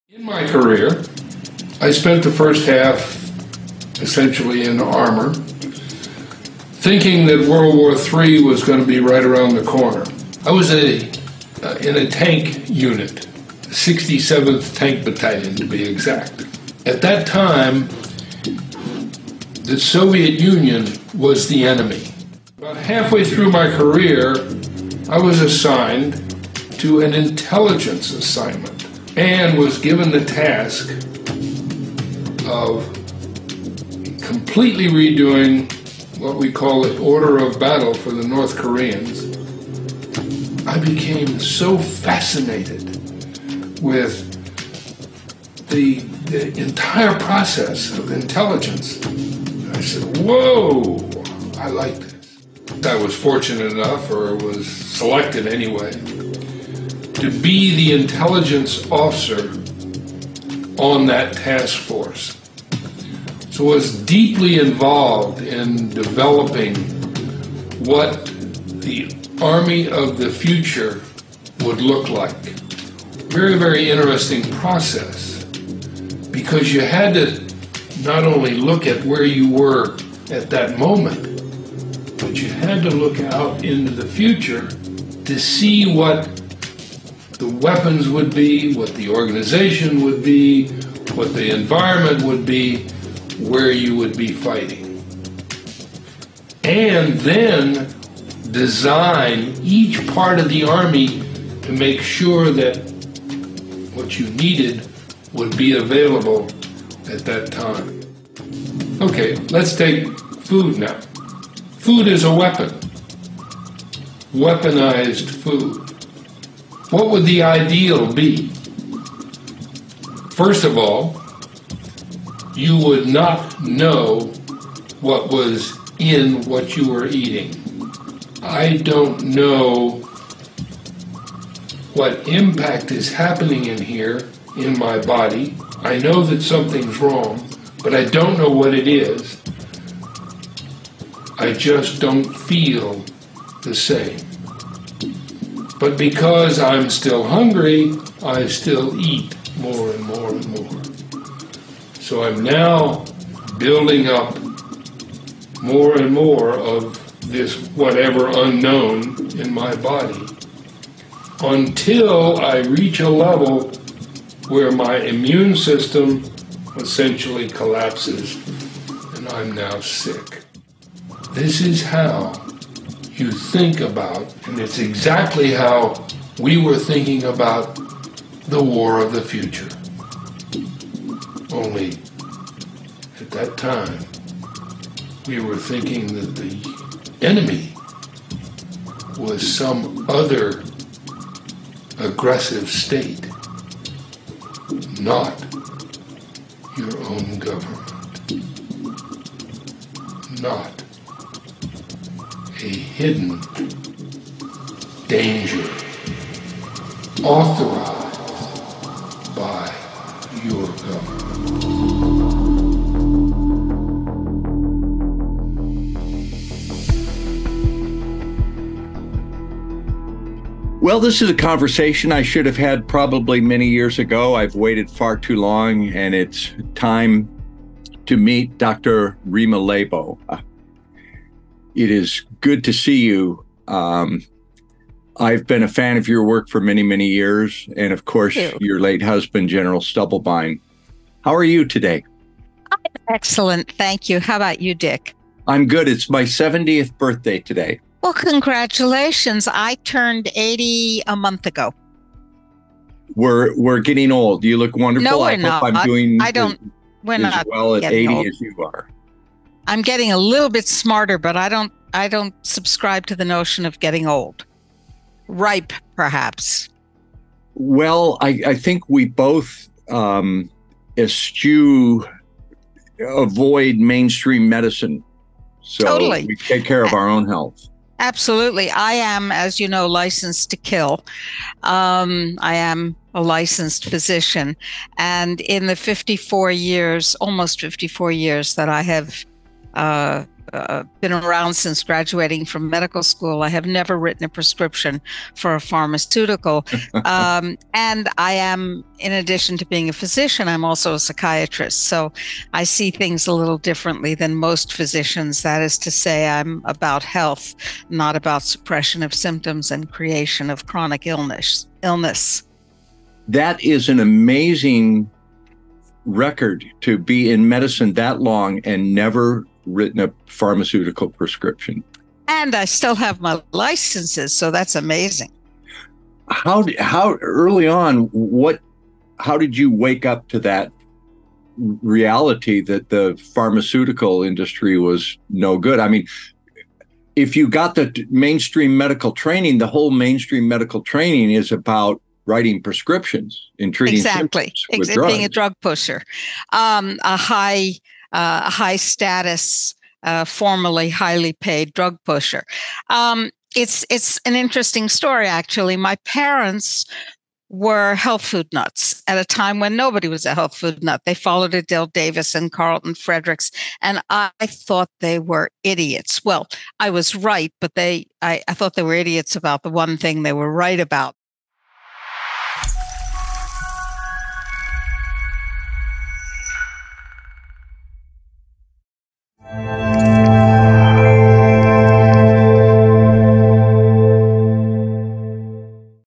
In my career, I spent the first half essentially in armor, thinking that World War III was going to be right around the corner. I was in a tank unit, 67th Tank Battalion to be exact. At that time, the Soviet Union was the enemy. About halfway through my career, I was assigned to an intelligence assignment and was given the task of completely redoing what we call the order of battle for the North Koreans. I became so fascinated with the entire process of intelligence. I said, whoa, I like this. I was fortunate enough, or was selected anyway, to be the intelligence officer on that task force. So I was deeply involved in developing what the Army of the future would look like. Very, very interesting process, because you had to not only look at where you were at that moment, but you had to look out into the future to see what the weapons would be, what the organization would be, what the environment would be, where you would be fighting. And then design each part of the army to make sure that what you needed would be available at that time. Okay, let's take food now. Food is a weapon. Weaponized food. What would the ideal be? First of all, you would not know what was in what you were eating. I don't know what impact is happening in here in my body. I know that something's wrong, but I don't know what it is. I just don't feel the same. But because I'm still hungry, I still eat more and more and more. So I'm now building up more and more of this whatever unknown in my body until I reach a level where my immune system essentially collapses and I'm now sick. This is how you think about, and it's exactly how we were thinking about the war of the future. Only at that time, we were thinking that the enemy was some other aggressive state, not your own government, not a hidden danger authorized by your government. Well, this is a conversation I should have had probably many years ago. I've waited far too long, and it's time to meet Dr. Rima. It is good to see you. I've been a fan of your work for many, many years, and of course, your late husband, General Stubblebine. How are you today? I'm excellent, thank you. How about you, Dick? I'm good. It's my 70th birthday today. Well, congratulations. I turned 80 a month ago. We're getting old. You look wonderful. No, we're I not. hope I'm doing We're as not well at 80 old. as you are. I'm getting a little bit smarter, but I don't subscribe to the notion of getting old. Ripe, perhaps. Well, I think we both eschew, avoid mainstream medicine. So Totally. we take care of our own health. Absolutely. I am, as you know, licensed to kill. I am a licensed physician. And in the 54 years, almost 54 years that I have been around since graduating from medical school. I have never written a prescription for a pharmaceutical. And I am, in addition to being a physician, I'm also a psychiatrist. So I see things a little differently than most physicians. That is to say, I'm about health, not about suppression of symptoms and creation of chronic illness. That is an amazing record, to be in medicine that long and never written a pharmaceutical prescription. And I still have my licenses, so that's amazing. How early on, how did you wake up to that reality that the pharmaceutical industry was no good? I mean, if you got the mainstream medical training, the whole mainstream medical training is about writing prescriptions and treating symptoms with drugs. Being a drug pusher, a high status, formerly highly paid drug pusher. It's an interesting story, actually. My parents were health food nuts at a time when nobody was a health food nut. They followed Adele Davis and Carlton Fredericks, and I thought they were idiots. Well, I was right, but I thought they were idiots about the one thing they were right about.